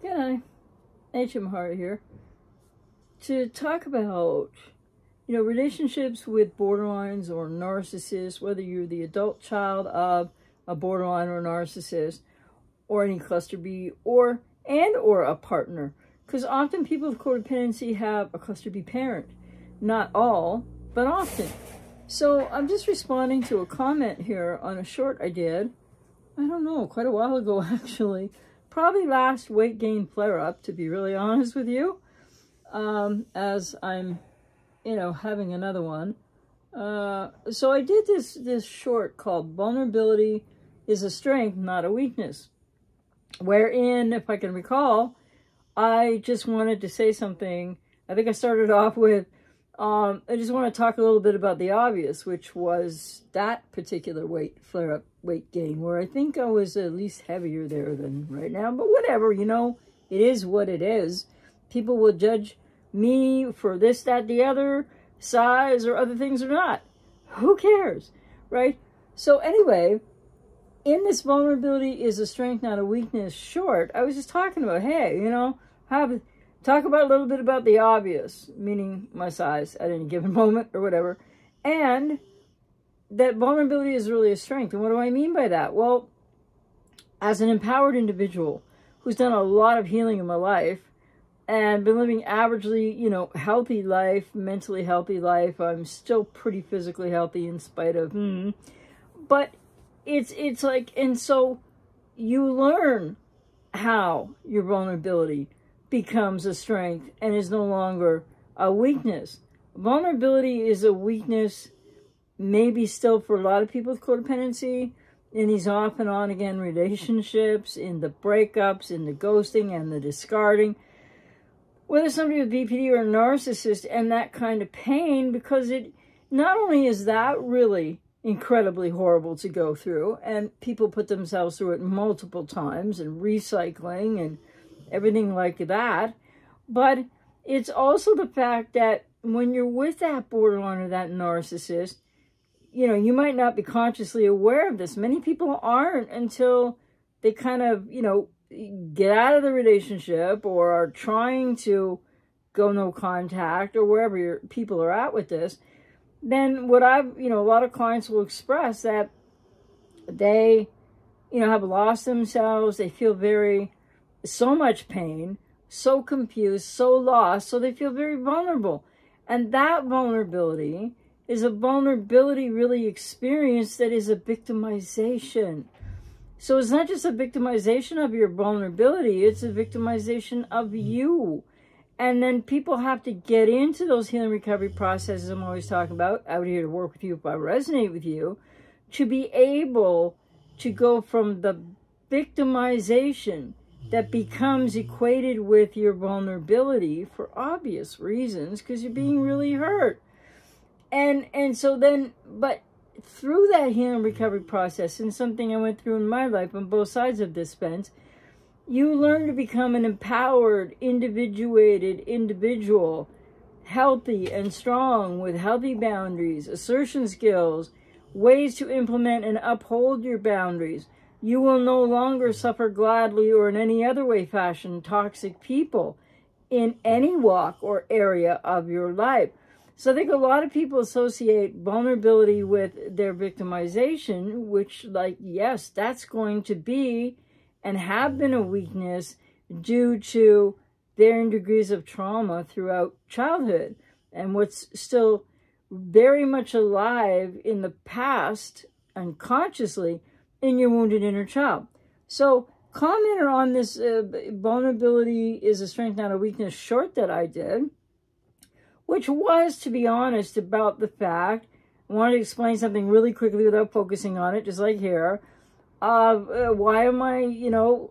G'day, HM Heart here, to talk about, relationships with borderlines or narcissists, whether you're the adult child of a borderline or narcissist, or any cluster B, or a partner. Because often people with codependency have a cluster B parent. Not all, but often. So I'm just responding to a comment here on a short I did, I don't know, quite a while ago actually. Probably last weight gain flare-up, to be really honest with you, as I'm, having another one. So I did this short called Vulnerability is a Strength, Not a Weakness, wherein, if I can recall, I just wanted to say something. I think I started off with, I just want to talk a little bit about the obvious, which was that particular weight flare-up, weight gain, where I think I was at least heavier there than right now. But whatever, it is what it is. People will judge me for this, that, the other, size, or other things or not. Who cares, right? So anyway, in this Vulnerability is a Strength, Not a Weakness short, I was just talking about, hey, talk about a little bit about the obvious, meaning my size at any given moment or whatever, and that vulnerability is really a strength. And what do I mean by that? Well, as an empowered individual who's done a lot of healing in my life and been living averagely, healthy life, mentally healthy life, I'm still pretty physically healthy in spite of, but it's like, and so you learn how your vulnerability becomes a strength and is no longer a weakness. Vulnerability is a weakness, maybe still for a lot of people with codependency, in these off and on again relationships, in the breakups, in the ghosting and the discarding, whether somebody with BPD or a narcissist, and that kind of pain, because it not only is that really incredibly horrible to go through, and people put themselves through it multiple times, and recycling and everything like that, but it's also the fact that when you're with that borderline or that narcissist, you might not be consciously aware of this. Many people aren't until they kind of, get out of the relationship or are trying to go no contact or wherever your people are at with this. Then what I've, a lot of clients will express that they, have lost themselves. They feel so much pain, so confused, so lost, so they feel very vulnerable. And that vulnerability is a vulnerability really experienced that is a victimization. So it's not just a victimization of your vulnerability, it's a victimization of you. And then people have to get into those healing recovery processes I'm always talking about, out here to work with you if I resonate with you, to be able to go from the victimization that becomes equated with your vulnerability for obvious reasons, because you're being really hurt. And so then, but through that healing recovery process, and something I went through in my life on both sides of this fence, you learn to become an empowered, individuated individual, healthy and strong, with healthy boundaries, assertion skills, ways to implement and uphold your boundaries. You will no longer suffer gladly or in any other way, fashion, toxic people in any walk or area of your life. So I think a lot of people associate vulnerability with their victimization, which, yes, that's going to be and have been a weakness due to varying degrees of trauma throughout childhood and what's still very much alive in the past, unconsciously, in your wounded inner child. So commenter on this Vulnerability is a Strength, Not a Weakness short that I did, which was, to be honest, about the fact, I wanted to explain something really quickly without focusing on it, just like here. Why am I,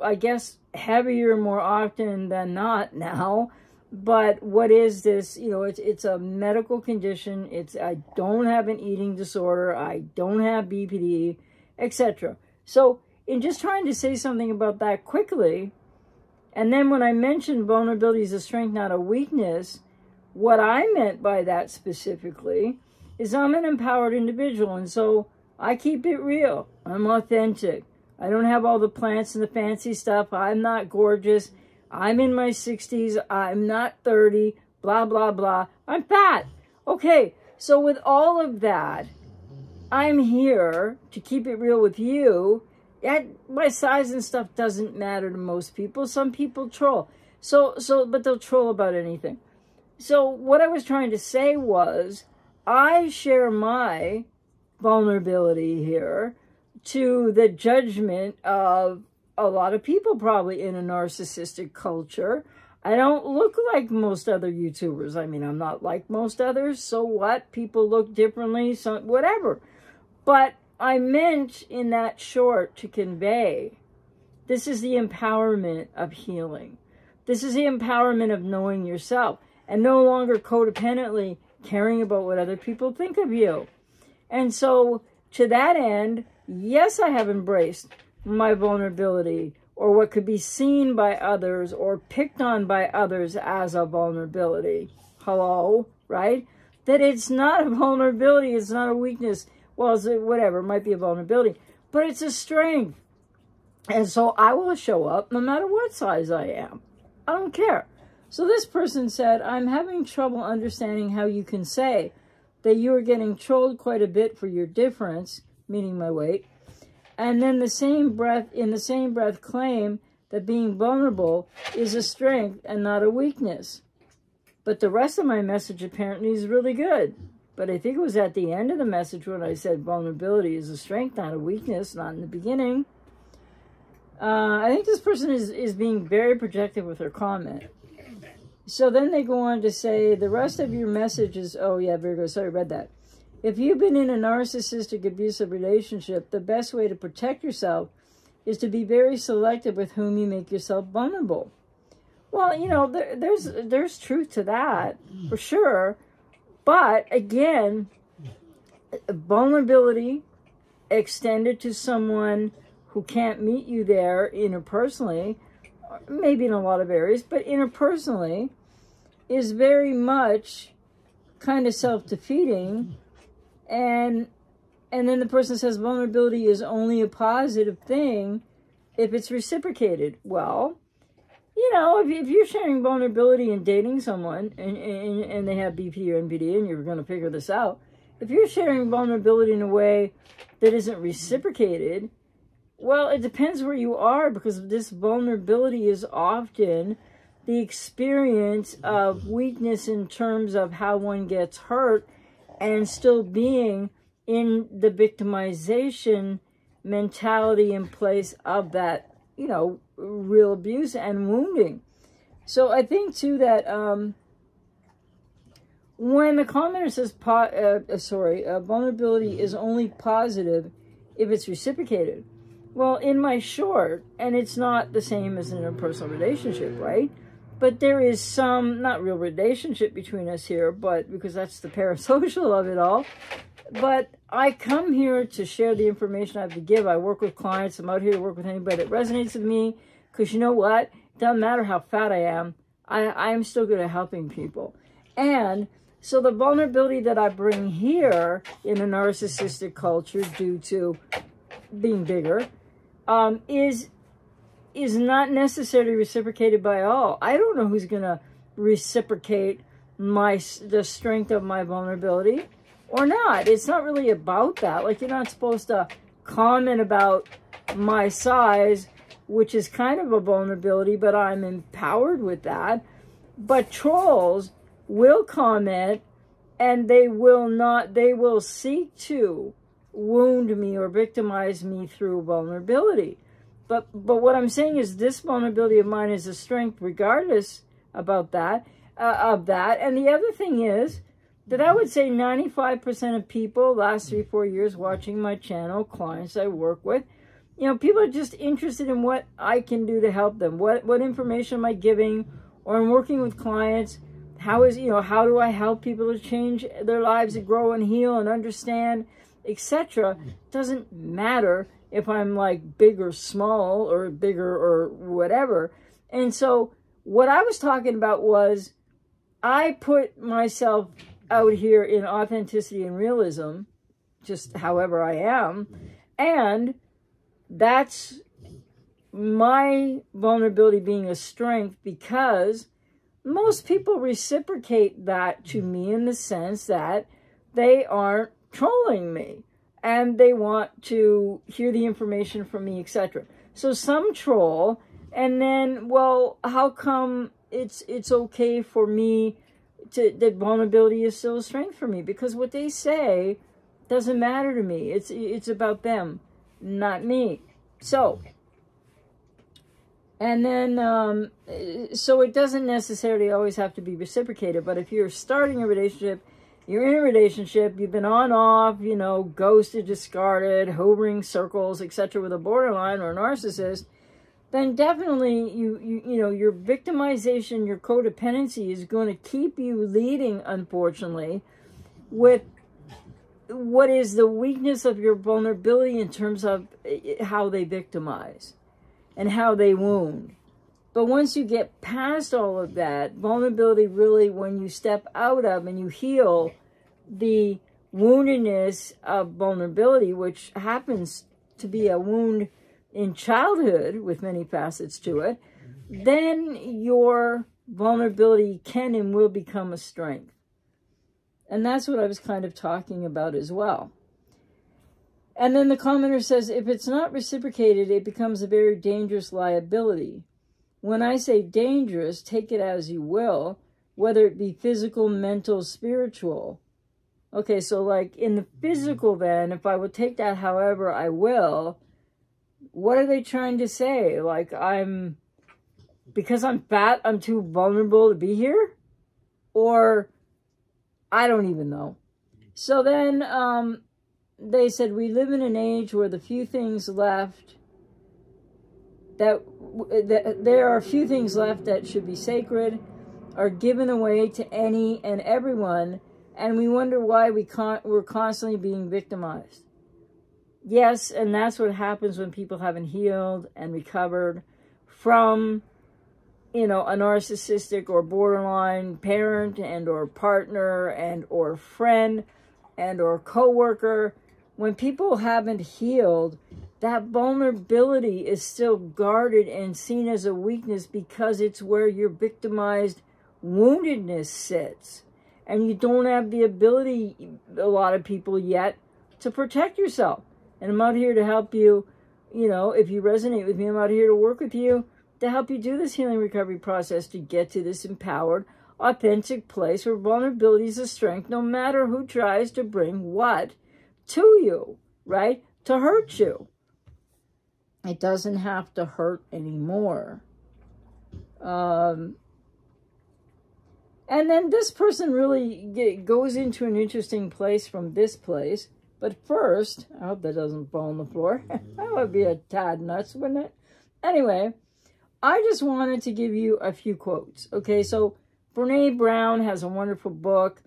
I guess heavier more often than not now? But what is this? It's a medical condition. I don't have an eating disorder. I don't have BPD, etc. So in just trying to say something about that quickly, and then when I mentioned vulnerability is a strength, not a weakness, what I meant by that specifically is I'm an empowered individual, and so I keep it real. I'm authentic. I don't have all the plants and the fancy stuff. I'm not gorgeous. I'm in my 60s. I'm not 30, blah, blah, blah. I'm fat. Okay, so with all of that, I'm here to keep it real with you. My size and stuff doesn't matter to most people. Some people troll. But they'll troll about anything. So what I was trying to say was, I share my vulnerability here to the judgment of a lot of people probably in a narcissistic culture. I don't look like most other YouTubers. I mean, I'm not like most others. So what? People look differently, so whatever. But I meant in that short to convey, this is the empowerment of healing. This is the empowerment of knowing yourself and no longer codependently caring about what other people think of you. And so to that end, yes, I have embraced my vulnerability, or what could be seen by others or picked on by others as a vulnerability. Hello, right? That it's not a vulnerability, it's not a weakness. Well, it's whatever, it might be a vulnerability, but it's a strength. And so I will show up no matter what size I am. I don't care. So this person said, I'm having trouble understanding how you can say that you are getting trolled quite a bit for your difference, meaning my weight, and then in the same breath claim that being vulnerable is a strength and not a weakness. But the rest of my message apparently is really good. But I think it was at the end of the message when I said vulnerability is a strength, not a weakness, not in the beginning. I think this person is being very projective with her comment. So then they go on to say, the rest of your message is, oh yeah, Virgo, sorry, I read that. If you've been in a narcissistic, abusive relationship, the best way to protect yourself is to be very selective with whom you make yourself vulnerable. Well, you know, there's truth to that, for sure. But again, vulnerability extended to someone who can't meet you there interpersonally, maybe in a lot of areas, but interpersonally, is very much kind of self-defeating. And then the person says vulnerability is only a positive thing if it's reciprocated. Well, you know, if you're sharing vulnerability and dating someone and they have BP or NPD and you're going to figure this out, if you're sharing vulnerability in a way that isn't reciprocated, well, it depends where you are, because this vulnerability is often the experience of weakness in terms of how one gets hurt and still being in the victimization mentality in place of that, you know, real abuse and wounding. So I think too that when the commenter says vulnerability is only positive if it's reciprocated, well, in my short, and it's not the same as an interpersonal relationship, right? But there is some, not real relationship between us here, but because that's the parasocial of it all. But I come here to share the information I have to give. I work with clients. I'm out here to work with anybody that resonates with me. Because you know what? It doesn't matter how fat I am. I am still good at helping people. And so the vulnerability that I bring here in a narcissistic culture due to being bigger is not necessarily reciprocated by all. I don't know who's going to reciprocate the strength of my vulnerability or not. It's not really about that. Like, you're not supposed to comment about my size, which is kind of a vulnerability, but I'm empowered with that. But trolls will comment, and they will seek to wound me or victimize me through vulnerability. But what I'm saying is this vulnerability of mine is a strength regardless about that, of that. And the other thing is that I would say 95% of people last 3-4 years watching my channel, clients I work with, you know, people are just interested in what I can do to help them. What information am I giving? Or I'm working with clients. How do I help people to change their lives and grow and heal and understand, etc. Doesn't matter if I'm like big or small or bigger or whatever. And so what I was talking about was I put myself out here in authenticity and realism, just however I am. And that's my vulnerability being a strength because most people reciprocate that to me in the sense that they aren't trolling me and they want to hear the information from me, etc. So some troll, and then, well, how come it's okay for me that vulnerability is still a strength for me? Because what they say doesn't matter to me. It's about them, not me. So, and then, so it doesn't necessarily always have to be reciprocated, but if you're starting a relationship, you're in a relationship, you've been on, off, you know, ghosted, discarded, hovering circles, etc. with a borderline or a narcissist, then definitely you know, your victimization, your codependency is going to keep you leading, unfortunately, with what is the weakness of your vulnerability in terms of how they victimize and how they wound. But once you get past all of that, vulnerability really, when you step out of and you heal the woundedness of vulnerability, which happens to be a wound in childhood with many facets to it, then your vulnerability can and will become a strength. And that's what I was kind of talking about as well. And then the commenter says, if it's not reciprocated, it becomes a very dangerous liability. When I say dangerous, take it as you will, whether it be physical, mental, spiritual. Okay, so like in the physical then, if I would take that however I will, what are they trying to say? Like because I'm fat, I'm too vulnerable to be here? Or I don't even know. So then they said, we live in an age where the few things left that there are few things left that should be sacred, are given away to any and everyone, and we wonder why we're constantly being victimized. Yes, and that's what happens when people haven't healed and recovered from, you know, a narcissistic or borderline parent and or partner and or friend and or coworker. When people haven't healed, that vulnerability is still guarded and seen as a weakness because it's where your victimized woundedness sits. And you don't have the ability, a lot of people yet, to protect yourself. And I'm out here to help you, you know, if you resonate with me, I'm out here to work with you to help you do this healing recovery process to get to this empowered, authentic place where vulnerability is a strength, no matter who tries to bring what to you, right? To hurt you. It doesn't have to hurt anymore. And then this person really goes into an interesting place from this place. But first, I hope that doesn't fall on the floor. That would be a tad nuts, wouldn't it? Anyway, I just wanted to give you a few quotes. Okay, so Brene Brown has a wonderful book.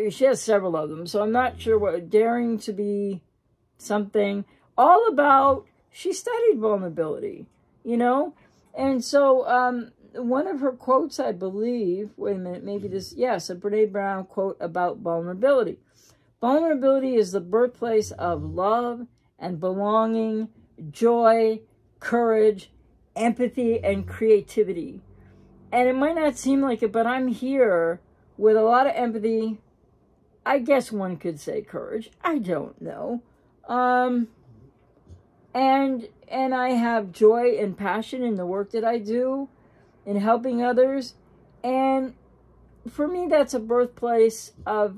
She has several of them, so I'm not sure what, Daring to Be Something, all about, she studied vulnerability, you know? And so one of her quotes, I believe, wait a minute, maybe this, yes, a Brene Brown quote about vulnerability. Vulnerability is the birthplace of love and belonging, joy, courage, empathy, and creativity. And it might not seem like it, but I'm here with a lot of empathy. I guess one could say courage. I don't know. And I have joy and passion in the work that I do, in helping others. And for me, that's a birthplace of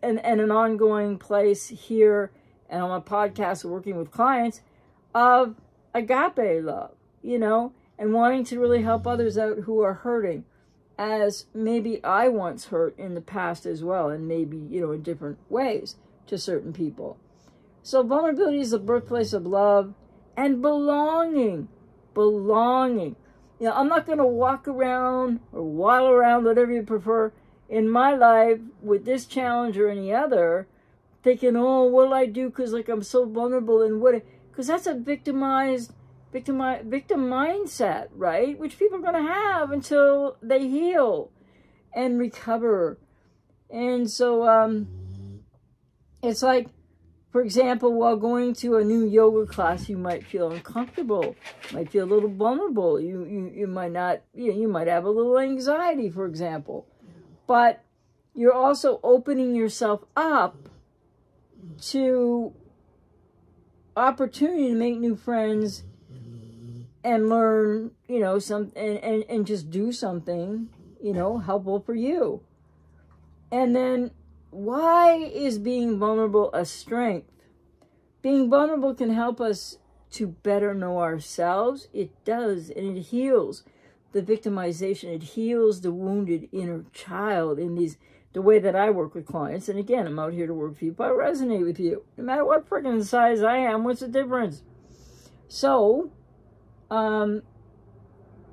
and an ongoing place here and on my podcast working with clients of agape love, you know, and wanting to really help others out who are hurting, as maybe I once hurt in the past as well, and maybe, you know, in different ways to certain people. So vulnerability is the birthplace of love and belonging. Belonging. You know, I'm not going to walk around or waddle around, whatever you prefer, in my life with this challenge or any other, thinking, oh, what'll I do because like I'm so vulnerable, and what, because that's a victim mindset, right? Which people are going to have until they heal and recover. And so it's like, For example, while going to a new yoga class, you might feel uncomfortable, might feel a little vulnerable. You might not, you might have a little anxiety, for example. But you're also opening yourself up to opportunity to make new friends and learn, and just do something, helpful for you. And then, why is being vulnerable a strength? Being vulnerable can help us to better know ourselves. It does, and it heals the victimization. It heals the wounded inner child in the way that I work with clients. And again, I'm out here to work with you, but I resonate with you. No matter what freaking size I am, what's the difference? So,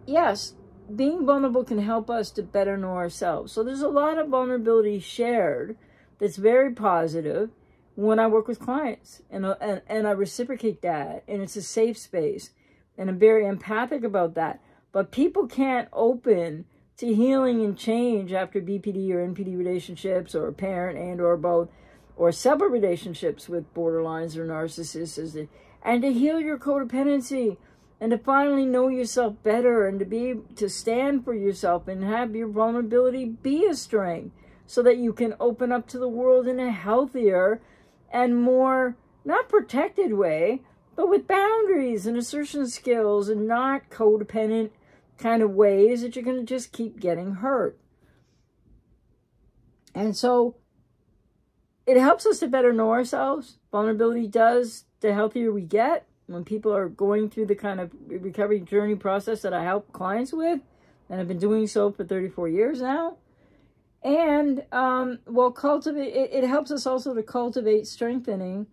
yes, being vulnerable can help us to better know ourselves. So there's a lot of vulnerability shared that's very positive when I work with clients, and I reciprocate that, and it's a safe space, and I'm very empathic about that. But people can't open to healing and change after BPD or NPD relationships, or a parent and or both, or several relationships with borderlines or narcissists, and to heal your codependency, and to finally know yourself better, and to stand for yourself and have your vulnerability be a strength, so that you can open up to the world in a healthier and more, not protected way, but with boundaries and assertion skills, and not codependent kind of ways that you're going to just keep getting hurt. And so it helps us to better know ourselves. Vulnerability does. The healthier we get, when people are going through the kind of recovery journey process that I help clients with, and I've been doing so for 34 years now. And, it helps us also to cultivate strengthening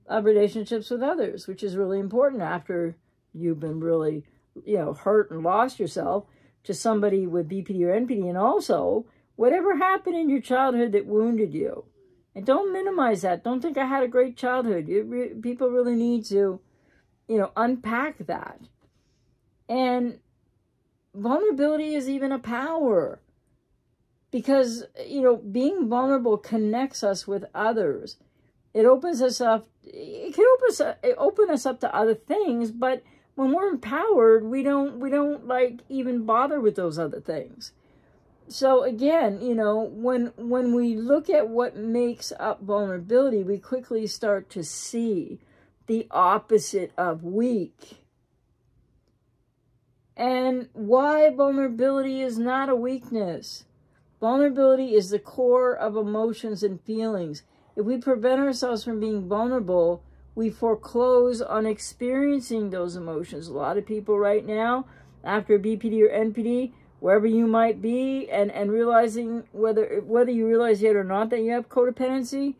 of relationships with others, which is really important after you've been really, hurt and lost yourself to somebody with BPD or NPD. And also, whatever happened in your childhood that wounded you. And don't minimize that. Don't think I had a great childhood. People really need to, unpack that. And vulnerability is even a power. Because, being vulnerable connects us with others. It opens us up. It can open us up to other things, but when we're empowered, we don't like even bother with those other things. So again, when we look at what makes up vulnerability, we quickly start to see the opposite of weak. And why vulnerability is not a weakness. Vulnerability is the core of emotions and feelings. If we prevent ourselves from being vulnerable, we foreclose on experiencing those emotions. A lot of people right now, after BPD or NPD, wherever you might be, and realizing whether you realize yet or not that you have codependency,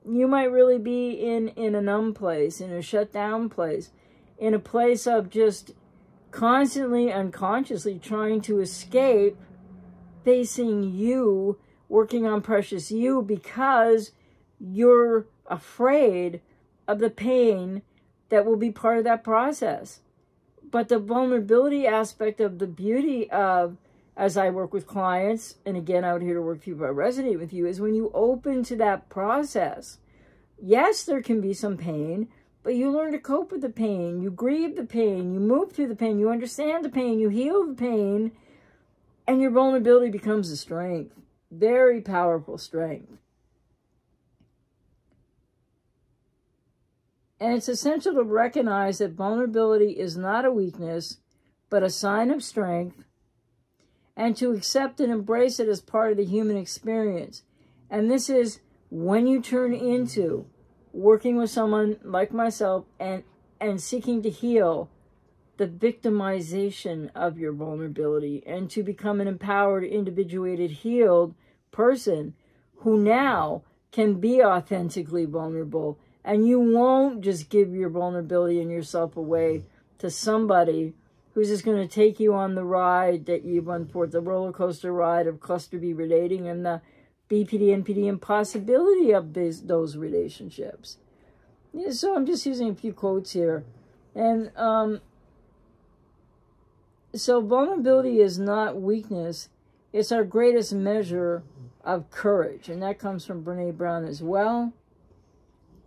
you might really be in a numb place, in a shut down place, in a place of just constantly, unconsciously trying to escape facing you, working on precious you, because you're afraid of the pain that will be part of that process. But the vulnerability aspect of the beauty of, as I work with clients, and again, out here to work with you, I resonate with you, is when you open to that process. Yes, there can be some pain, but you learn to cope with the pain. You grieve the pain. You move through the pain. You understand the pain. You heal the pain. And your vulnerability becomes a strength. Very powerful strength. And it's essential to recognize that vulnerability is not a weakness, but a sign of strength, and to accept and embrace it as part of the human experience. And this is when you turn into working with someone like myself and seeking to heal the victimization of your vulnerability, and to become an empowered, individuated, healed person who now can be authentically vulnerable. And you won't just give your vulnerability and yourself away to somebody who's just going to take you on the ride that you've run for, the roller coaster ride of cluster B relating and the BPD, NPD impossibility of those relationships. Yeah, so I'm just using a few quotes here. And so vulnerability is not weakness. It's our greatest measure of courage. And that comes from Brene Brown as well.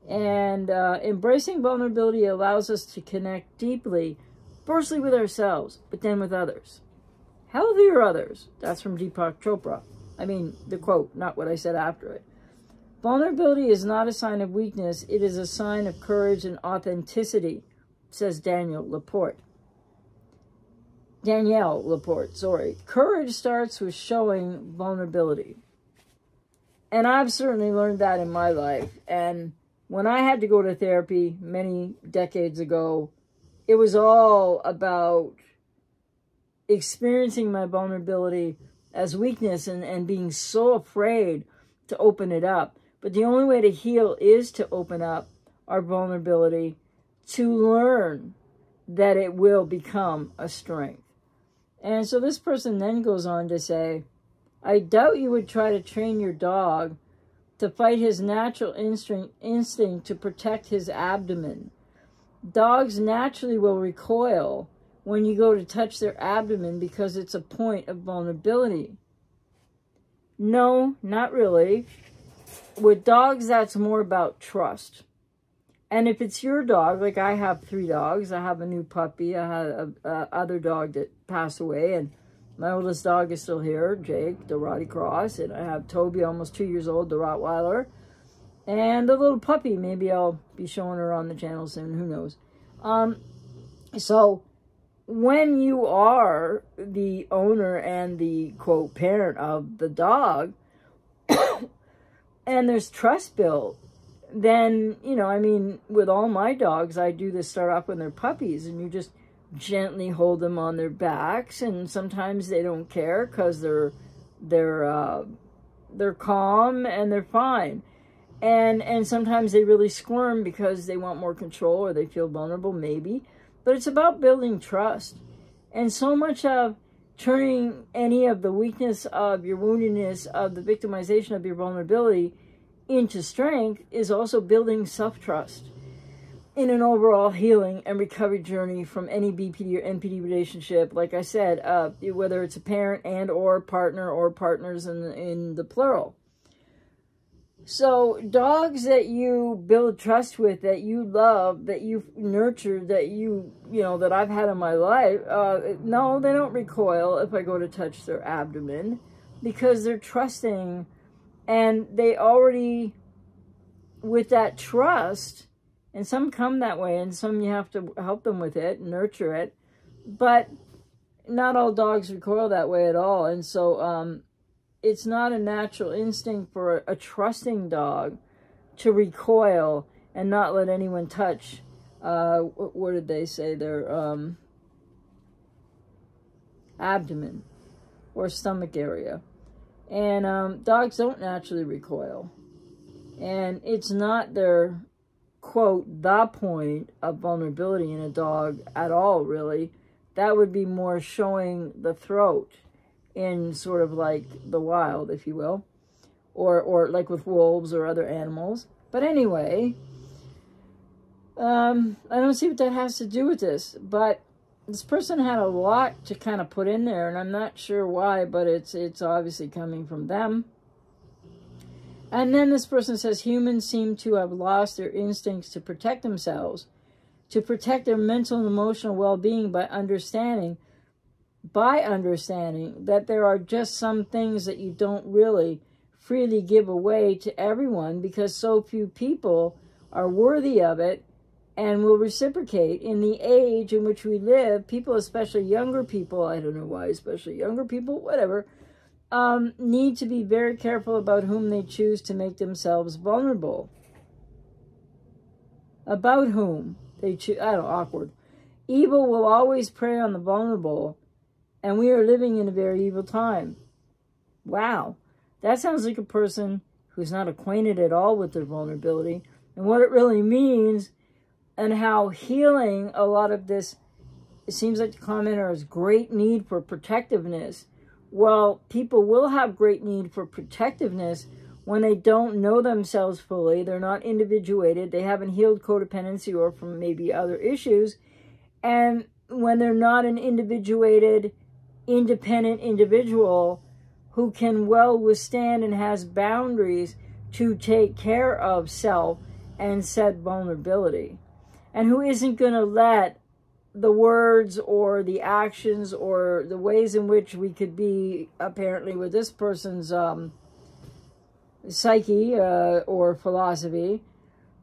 And embracing vulnerability allows us to connect deeply, firstly with ourselves, but then with others. Healthier others. That's from Deepak Chopra. I mean, the quote, not what I said after it. Vulnerability is not a sign of weakness. It is a sign of courage and authenticity, says Danielle Laporte. Courage starts with showing vulnerability. And I've certainly learned that in my life. And when I had to go to therapy many decades ago, it was all about experiencing my vulnerability as weakness and being so afraid to open it up. But the only way to heal is to open up our vulnerability, to learn that it will become a strength. And so this person then goes on to say, I doubt you would try to train your dog to fight his natural instinct to protect his abdomen. Dogs naturally will recoil when you go to touch their abdomen because it's a point of vulnerability. No, not really. With dogs, that's more about trust. And if it's your dog, like I have 3 dogs, I have a new puppy, I had a other dog that passed away, and my oldest dog is still here, Jake, the Rottie Cross, and I have Toby, almost 2 years old, the Rottweiler, and the little puppy. Maybe I'll be showing her on the channel soon, who knows. So when you are the owner and the, quote, parent of the dog, and there's trust built, then, you know, I mean, with all my dogs, I do this start off when they're puppies, and you just gently hold them on their backs, and sometimes they don't care because they're calm and they're fine, and sometimes they really squirm because they want more control or they feel vulnerable, maybe. But it's about building trust, and so much of turning any of the weakness of your woundedness, of the victimization of your vulnerability into strength is also building self-trust in an overall healing and recovery journey from any BPD or NPD relationship. Like I said, whether it's a parent and or partner or partners in the plural. So dogs that you build trust with, that you love, that you nurture, that that I've had in my life, no, they don't recoil if I go to touch their abdomen, because they're trusting, and they already, with that trust, and some come that way, and some you have to help them with it, nurture it, but not all dogs recoil that way at all. And so it's not a natural instinct for a trusting dog to recoil and not let anyone touch, what did they say, their abdomen or stomach area. And dogs don't naturally recoil. And it's not their, quote, the point of vulnerability in a dog at all, really. That would be more showing the throat in sort of like the wild, if you will, or like with wolves or other animals. But anyway, I don't see what that has to do with this, but this person had a lot to kind of put in there, and I'm not sure why, but it's obviously coming from them. And then this person says, humans seem to have lost their instincts to protect themselves, to protect their mental and emotional well-being by understanding that there are just some things that you don't really freely give away to everyone, because so few people are worthy of it and will reciprocate. In the age in which we live, people, especially younger people, I don't know why, especially younger people, whatever, need to be very careful about whom they choose to make themselves vulnerable. About whom they choose, I don't know, awkward. Evil will always prey on the vulnerable, and we are living in a very evil time. Wow. That sounds like a person who's not acquainted at all with their vulnerability and what it really means, and how healing a lot of this, it seems like the commenter has great need for protectiveness. Well, people will have great need for protectiveness when they don't know themselves fully. They're not individuated. They haven't healed codependency or from maybe other issues. And when they're not an individuated, independent individual who can well withstand and has boundaries to take care of self and set vulnerability, and who isn't going to let the words or the actions or the ways in which we could be, apparently with this person's psyche or philosophy,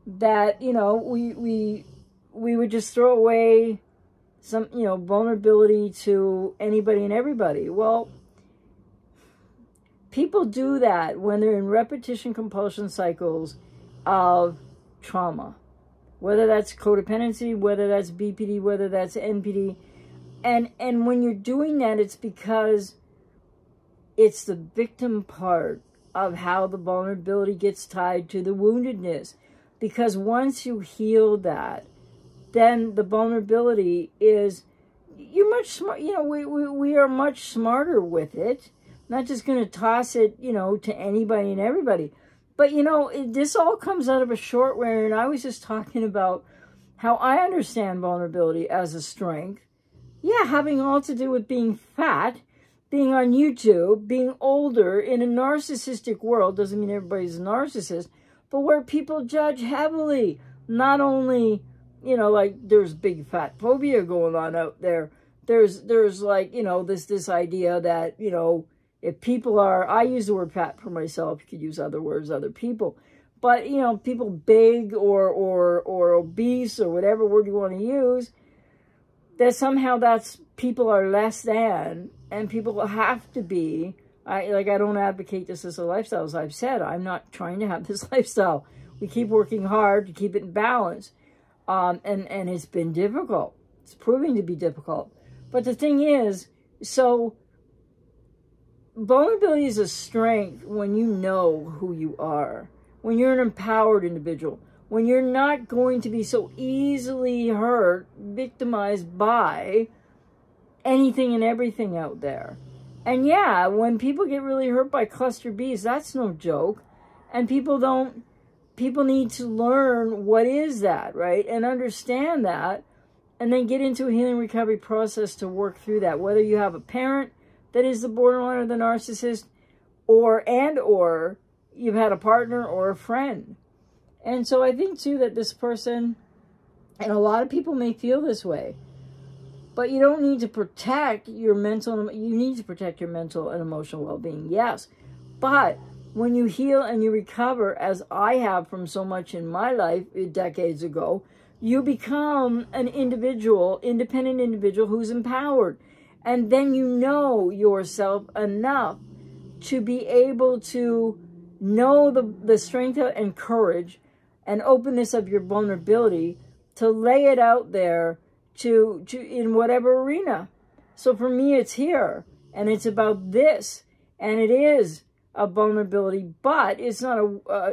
that, you know, we would just throw away some, you know, vulnerability to anybody and everybody. Well, people do that when they're in repetition compulsion cycles of trauma, whether that's codependency, whether that's BPD, whether that's NPD. And when you're doing that, it's because it's the victim part of how the vulnerability gets tied to the woundedness. Because once you heal that, then the vulnerability is, you're much smart, you know, we are much smarter with it. Not just going to toss it, you know, to anybody and everybody. But, you know, this all comes out of a short wear, and I was just talking about how I understand vulnerability as a strength. Yeah, having all to do with being fat, being on YouTube, being older, in a narcissistic world. Doesn't mean everybody's a narcissist, but where people judge heavily. Not only, you know, like, there's big fat phobia going on out there. There's like, you know, this idea that, you know, if people are, I use the word fat for myself, you could use other words, other people. But, you know, people big or obese or whatever word you want to use, that somehow that's, people are less than, and people have to be. I don't advocate this as a lifestyle. As I've said, I'm not trying to have this lifestyle. We keep working hard to keep it in balance. And it's been difficult. It's proving to be difficult. But the thing is, so vulnerability is a strength when you know who you are, when you're an empowered individual, when you're not going to be so easily hurt, victimized by anything and everything out there. And yeah, when people get really hurt by cluster Bs, that's no joke. And people need to learn what is that, right? And understand that, and then get into a healing recovery process to work through that. Whether you have a parent that is the borderline or the narcissist, or you've had a partner or a friend. And so I think too that this person, and a lot of people may feel this way, but you don't need to protect your mental, you need to protect your mental and emotional well-being, yes. But when you heal and you recover, as I have from so much in my life decades ago, you become an individual, independent individual who's empowered. And then you know yourself enough to be able to know the strength and courage and openness of your vulnerability to lay it out there to in whatever arena. So for me, it's here, and it's about this, and it is a vulnerability, but it's not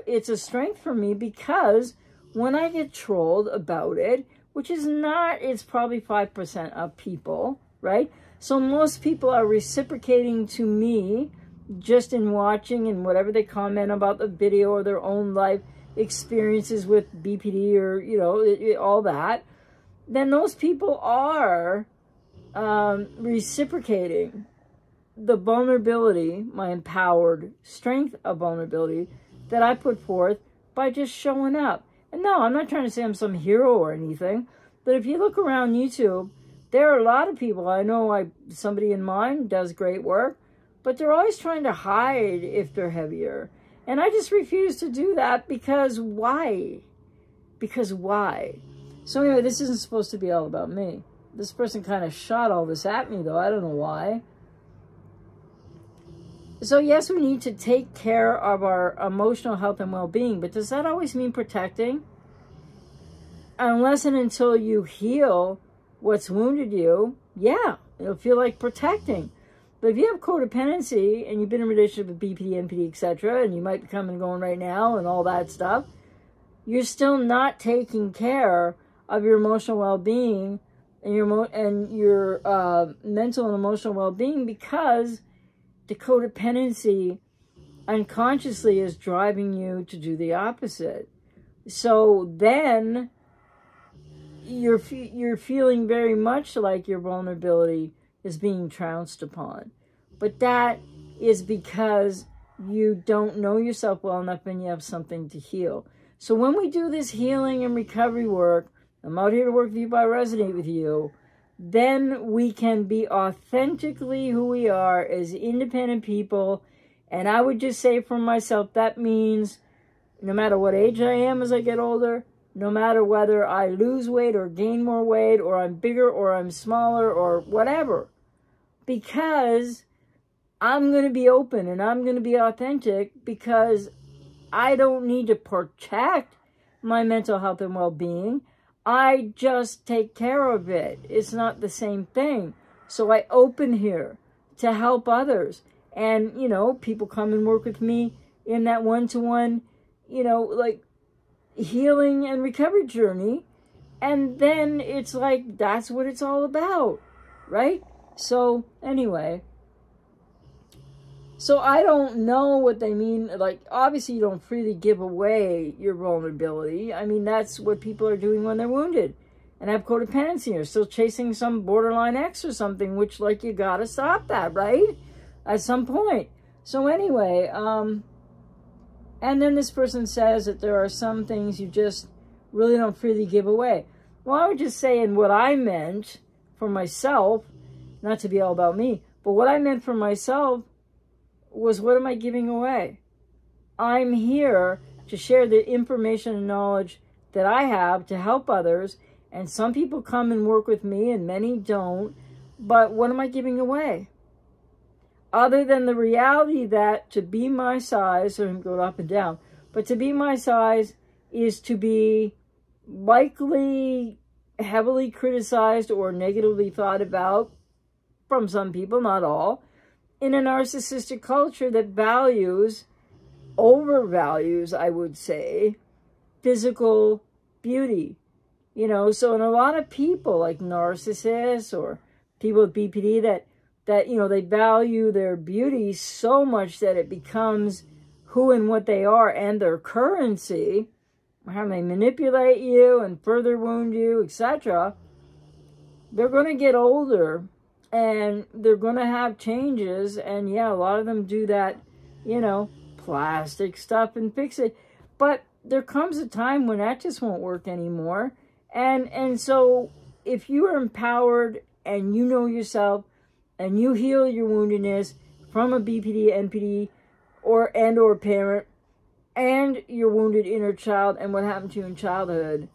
it's a strength for me, because when I get trolled about it, which is not, it's probably 5% of people, right? So most people are reciprocating to me just in watching and whatever they comment about the video or their own life experiences with BPD or, you know, all that. Then those people are reciprocating the vulnerability, my empowered strength of vulnerability that I put forth by just showing up. And no, I'm not trying to say I'm some hero or anything, but if you look around YouTube, there are a lot of people. I know somebody in mind does great work, but they're always trying to hide if they're heavier. And I just refuse to do that, because why? Because why? So anyway, this isn't supposed to be all about me. This person kind of shot all this at me, though. I don't know why. So yes, we need to take care of our emotional health and well-being, but does that always mean protecting? Unless and until you heal what's wounded you, yeah, it'll feel like protecting. But if you have codependency and you've been in a relationship with BPD, NPD, etc., and you might be coming and going right now and all that stuff, you're still not taking care of your emotional well-being and your mental and emotional well-being, because the codependency unconsciously is driving you to do the opposite. So then you're feeling very much like your vulnerability is being trounced upon. But that is because you don't know yourself well enough and you have something to heal. So when we do this healing and recovery work, I'm out here to work with you, but I resonate with you, then we can be authentically who we are as independent people. And I would just say for myself, that means no matter what age I am as I get older, no matter whether I lose weight or gain more weight, or I'm bigger or I'm smaller or whatever, because I'm going to be open and I'm going to be authentic, because I don't need to protect my mental health and well-being. I just take care of it. It's not the same thing. So I open here to help others. And, you know, people come and work with me in that one-to-one, you know, like healing and recovery journey. And then it's like, that's what it's all about, right? So anyway, so I don't know what they mean. Like, obviously you don't freely give away your vulnerability. I mean, that's what people are doing when they're wounded and have codependency, or still chasing some borderline ex or something, which, like, you gotta stop that, right? At some point. So anyway, and then this person says that there are some things you just really don't freely give away. Well, I would just say, in what I meant for myself, not to be all about me, but what I meant for myself was, what am I giving away? I'm here to share the information and knowledge that I have to help others. And some people come and work with me and many don't. But what am I giving away? Other than the reality that to be my size, or go up and down, but to be my size is to be likely heavily criticized or negatively thought about from some people, not all, in a narcissistic culture that values, overvalues, I would say, physical beauty. You know, so in a lot of people, like narcissists or people with BPD, that you know, they value their beauty so much that it becomes who and what they are and their currency, how they manipulate you and further wound you, etc. They're going to get older and they're going to have changes. And yeah, a lot of them do that, you know, plastic stuff and fix it. But there comes a time when that just won't work anymore. And so if you are empowered and you know yourself and you heal your woundedness from a BPD, NPD, or parent, and your wounded inner child and what happened to you in childhood,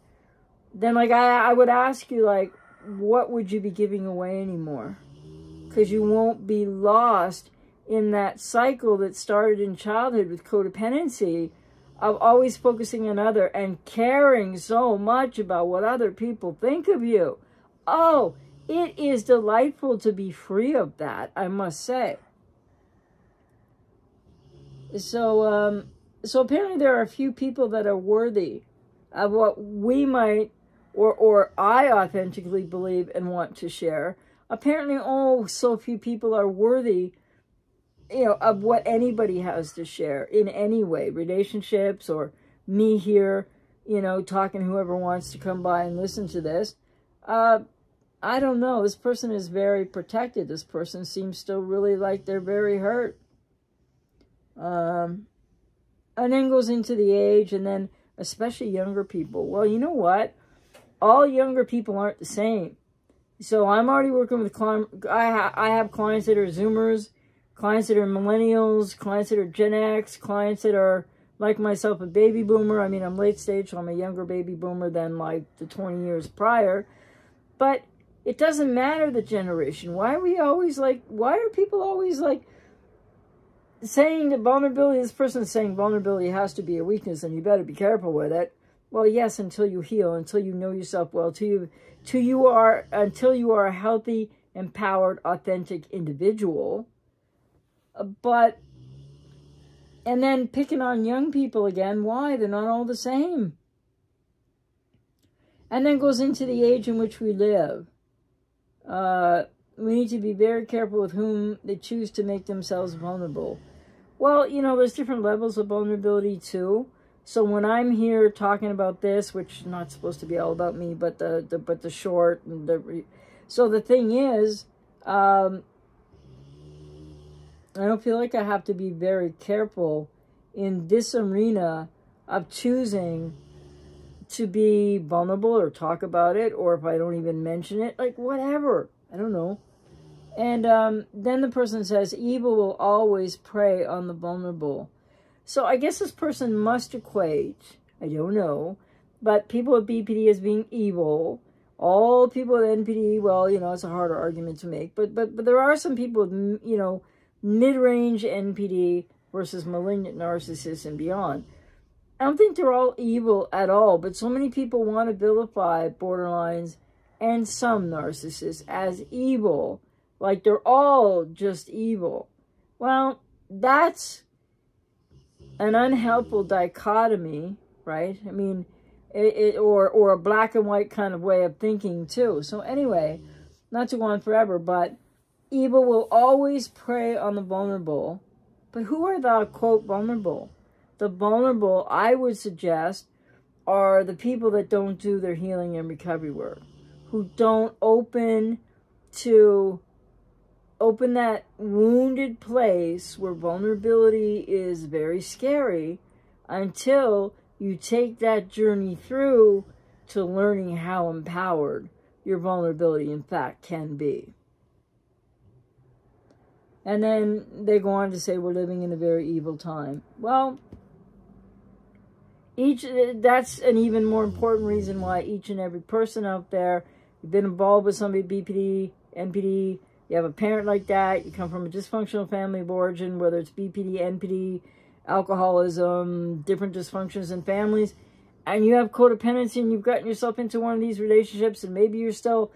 then, like, I would ask you, like, what would you be giving away anymore? Because you won't be lost in that cycle that started in childhood with codependency, of always focusing on other and caring so much about what other people think of you. Oh, it is delightful to be free of that, I must say. So, so apparently there are a few people that are worthy of what we might, or I authentically believe and want to share. Apparently, oh, so few people are worthy, you know, of what anybody has to share in any way, relationships, or me here, you know, talking to whoever wants to come by and listen to this. I don't know. This person is very protected. This person seems still really like they're very hurt. And then goes into the age, and then especially younger people. Well, you know what? All younger people aren't the same. So I'm already working with clients. I have clients that are Zoomers, clients that are millennials, clients that are Gen X, clients that are, like myself, a baby boomer. I mean, I'm late stage, so I'm a younger baby boomer than, like, the 20 years prior. But it doesn't matter the generation. Why are we always, like, why are people always, like, saying that vulnerability, this person's saying vulnerability has to be a weakness and you better be careful with it. Well, yes, until you heal, until you know yourself well, until you are a healthy, empowered, authentic individual. But, and then picking on young people again, why? They're not all the same. And then goes into the age in which we live. We need to be very careful with whom they choose to make themselves vulnerable. Well, you know, there's different levels of vulnerability too. So when I'm here talking about this, which is not supposed to be all about me, but the short and so the thing is, I don't feel like I have to be very careful in this arena of choosing to be vulnerable or talk about it, or if I don't even mention it, like whatever, I don't know. And then the person says, evil will always prey on the vulnerable. So I guess this person must equate, I don't know, but people with BPD as being evil. All people with NPD, well, you know, it's a harder argument to make. But there are some people with, you know, mid-range NPD versus malignant narcissists and beyond. I don't think they're all evil at all, but so many people want to vilify borderlines and some narcissists as evil. Like they're all just evil. Well, that's an unhelpful dichotomy, right? I mean, or a black and white kind of way of thinking too. So anyway, not to go on forever, but evil will always prey on the vulnerable. But who are the, quote, vulnerable? The vulnerable, I would suggest, are the people that don't do their healing and recovery work, who don't open that wounded place where vulnerability is very scary until you take that journey through to learning how empowered your vulnerability, in fact, can be. And then they go on to say we're living in a very evil time. Well, that's an even more important reason why each and every person out there, you've been involved with somebody, BPD, NPD, you have a parent like that, you come from a dysfunctional family of origin, whether it's BPD, NPD, alcoholism, different dysfunctions in families, and you have codependency and you've gotten yourself into one of these relationships and maybe you're still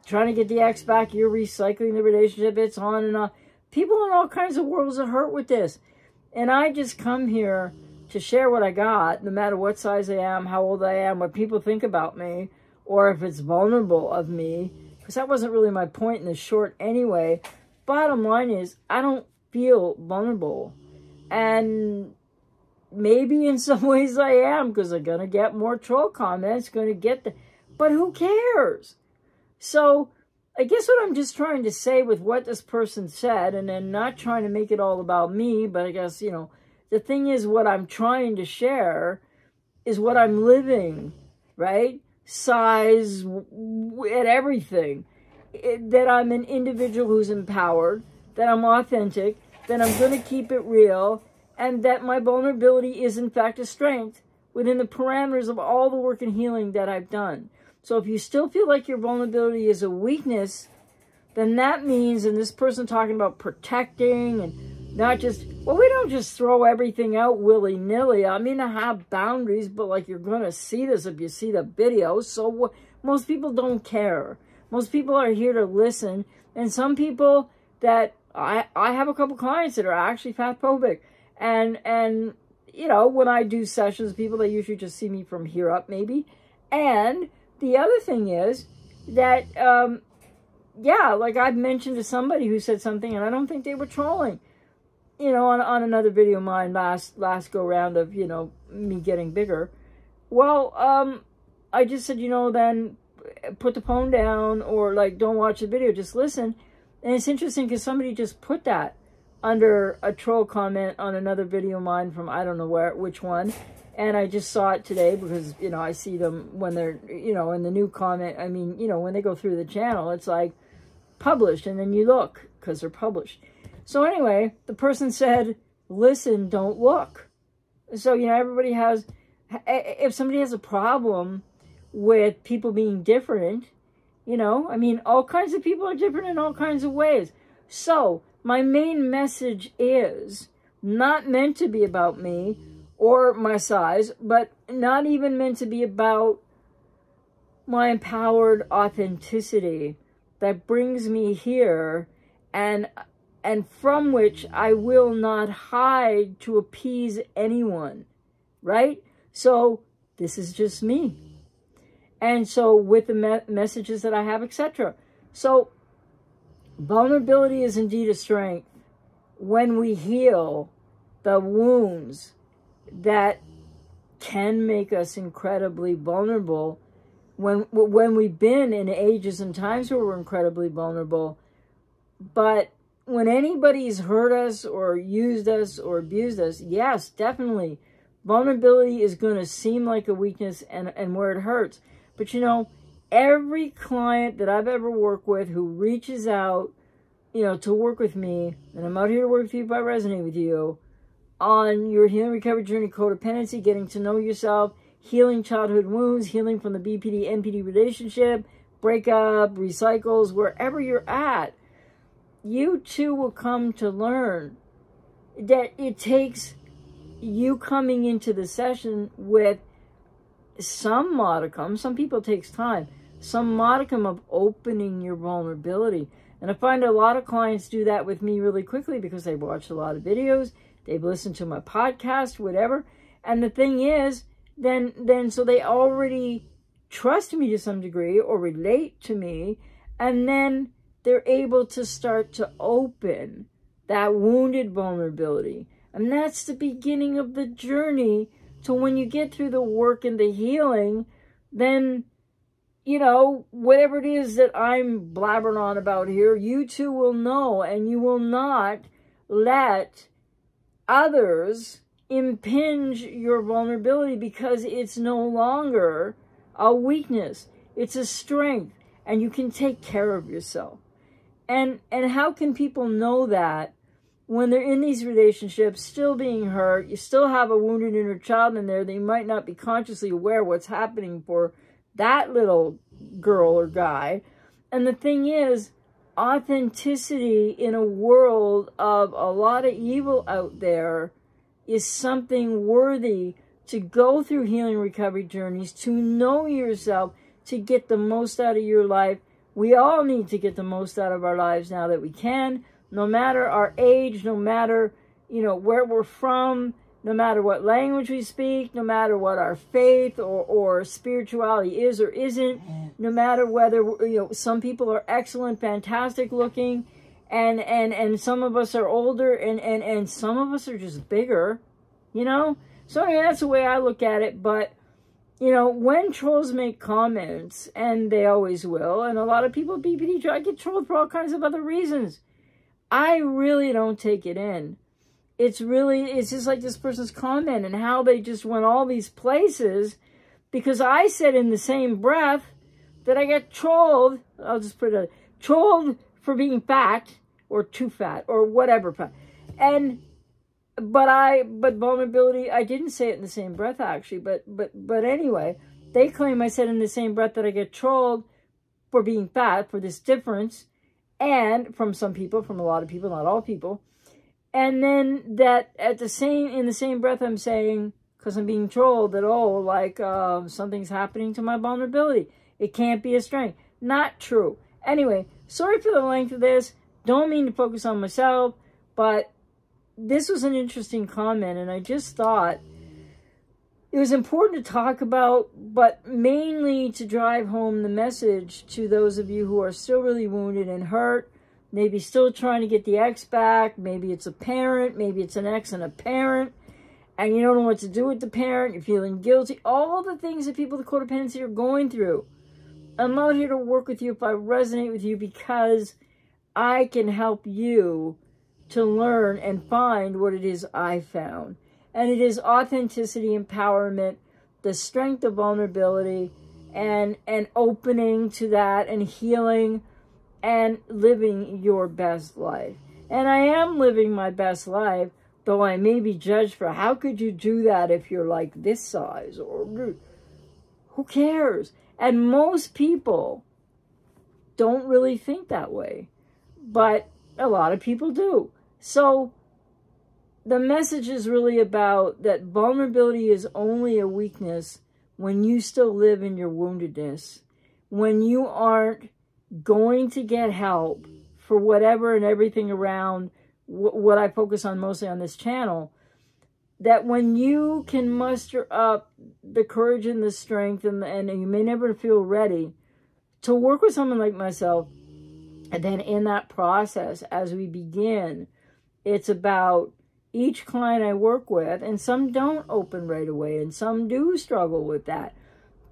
trying to get the ex back, you're recycling the relationship, it's on and on. People in all kinds of worlds are hurt with this. And I just come here to share what I got, no matter what size I am, how old I am, what people think about me, or if it's vulnerable of me, because that wasn't really my point in the short anyway. Bottom line is, I don't feel vulnerable. And maybe in some ways I am, because I'm going to get more troll comments, but who cares? So I guess what I'm just trying to say with what this person said, and then not trying to make it all about me, but I guess, you know, the thing is what I'm trying to share is what I'm living, right? Size, and everything. That I'm an individual who's empowered, that I'm authentic, that I'm going to keep it real, and that my vulnerability is in fact a strength within the parameters of all the work and healing that I've done. So if you still feel like your vulnerability is a weakness, then that means, and this person talking about protecting and not just, well, we don't just throw everything out willy-nilly. I mean, I have boundaries, but like you're going to see this if you see the video. So most people don't care. Most people are here to listen. And some people that, I have a couple clients that are actually fatphobic. And you know, when I do sessions, people, they usually just see me from here up maybe. And the other thing is that, yeah, like I've mentioned to somebody who said something, and I don't think they were trolling, you know, on another video of mine last go round of, you know, me getting bigger. Well, I just said, you know, then put the phone down, or like don't watch the video, just listen. And it's interesting because somebody just put that under a troll comment on another video of mine from I don't know which one. And I just saw it today because, you know, I see them when they're, you know, in the new comment. I mean, you know, when they go through the channel, it's like published, and then you look because they're published. So anyway, the person said, listen, don't look. So, you know, everybody has, if somebody has a problem with people being different, you know, I mean, all kinds of people are different in all kinds of ways. So my main message is not meant to be about me or my size, but not even meant to be about my empowered authenticity that brings me here, and from which I will not hide to appease anyone, right? So this is just me. And so with the messages that I have, etc. So vulnerability is indeed a strength when we heal the wounds that can make us incredibly vulnerable when we've been in ages and times where we're incredibly vulnerable. But when anybody's hurt us or used us or abused us, yes, definitely, Vulnerability is going to seem like a weakness and where it hurts. But you know, every client that I've ever worked with who reaches out, you know, to work with me, and I'm out here to work with you if I resonate with you, on your healing recovery journey, codependency, getting to know yourself, healing childhood wounds, healing from the BPD, NPD relationship, breakup, recycles, wherever you're at, you too will come to learn that it takes you coming into the session with some modicum, some people it takes time, some modicum of opening your vulnerability. And I find a lot of clients do that with me really quickly because they've watched a lot of videos, they've listened to my podcast, whatever. And the thing is, then so they already trust me to some degree or relate to me, and then they're able to start to open that wounded vulnerability. And that's the beginning of the journey to when you get through the work and the healing, then, you know, whatever it is that I'm blabbering on about here, you too will know, and you will not let others impinge your vulnerability because it's no longer a weakness. It's a strength, and you can take care of yourself. And how can people know that when they're in these relationships, still being hurt, you still have a wounded inner child in there, they might not be consciously aware what's happening for that little girl or guy. And the thing is, authenticity in a world of a lot of evil out there is something worthy to go through healing recovery journeys, to know yourself, to get the most out of your life. We all need to get the most out of our lives now that we can, no matter our age, no matter, you know, where we're from, no matter what language we speak, no matter what our faith or spirituality is or isn't, no matter whether, you know, some people are excellent, fantastic looking, and some of us are older, and some of us are just bigger, you know? So I mean, that's the way I look at it. But, you know, when trolls make comments, and they always will, and a lot of people, BPD, I get trolled for all kinds of other reasons. I really don't take it in. It's just like this person's comment and how they just went all these places because I said in the same breath that I got trolled. I'll just put it, trolled for being fat or too fat or whatever. But vulnerability, I didn't say it in the same breath actually, but anyway, they claim I said in the same breath that I get trolled for being fat, for this difference, and from some people, from a lot of people, not all people. And then that in the same breath I'm saying, because I'm being trolled, that, oh, like something's happening to my vulnerability. It can't be a strength. Not true. Anyway, sorry for the length of this. Don't mean to focus on myself, but this was an interesting comment, and I just thought it was important to talk about, but mainly to drive home the message to those of you who are still really wounded and hurt, maybe still trying to get the ex back, maybe it's a parent, maybe it's an ex and a parent, and you don't know what to do with the parent, you're feeling guilty, all the things that people with codependency are going through. I'm out here to work with you if I resonate with you because I can help you to learn and find what it is I found. And it is authenticity, empowerment, the strength of vulnerability, and opening to that, and healing, and living your best life. And I am living my best life, though I may be judged for how could you do that if you're like this size, or who cares? And most people don't really think that way, but a lot of people do. So the message is really about that vulnerability is only a weakness when you still live in your woundedness, when you aren't going to get help for whatever and everything around what I focus on mostly on this channel, that when you can muster up the courage and the strength, and you may never feel ready to work with someone like myself, and then in that process, as we begin, it's about each client I work with, and some don't open right away, and some do struggle with that.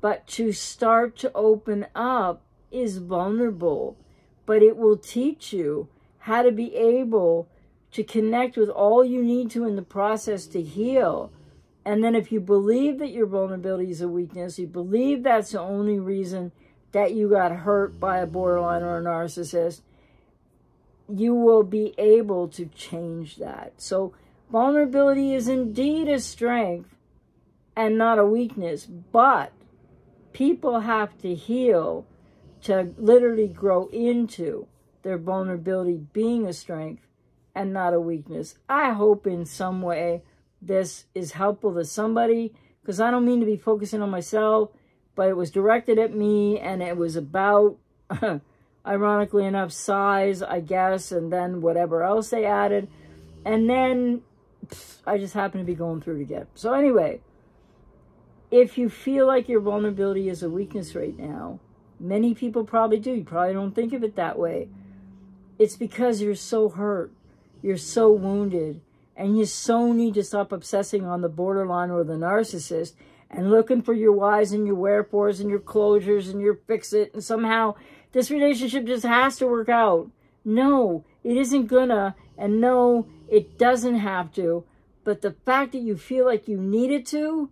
But to start to open up is vulnerable, but it will teach you how to be able to connect with all you need to in the process to heal. And then if you believe that your vulnerability is a weakness, you believe that's the only reason that you got hurt by a borderline or a narcissist, you will be able to change that. So vulnerability is indeed a strength and not a weakness, but people have to heal to literally grow into their vulnerability being a strength and not a weakness. I hope in some way this is helpful to somebody, because I don't mean to be focusing on myself, but it was directed at me, and it was about, ironically enough, size, I guess, and then whatever else they added. And then I just happen to be going through it again. So anyway, if you feel like your vulnerability is a weakness right now, many people probably do. You probably don't think of it that way. It's because you're so hurt. You're so wounded. And you so need to stop obsessing on the borderline or the narcissist and looking for your whys and your wherefores and your closures and your fix-it. And somehow this relationship just has to work out. No, it isn't gonna. And no, it doesn't have to. But the fact that you feel like you need it to,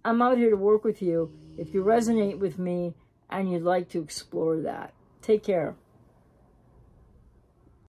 I'm out here to work with you if you resonate with me and you'd like to explore that. Take care.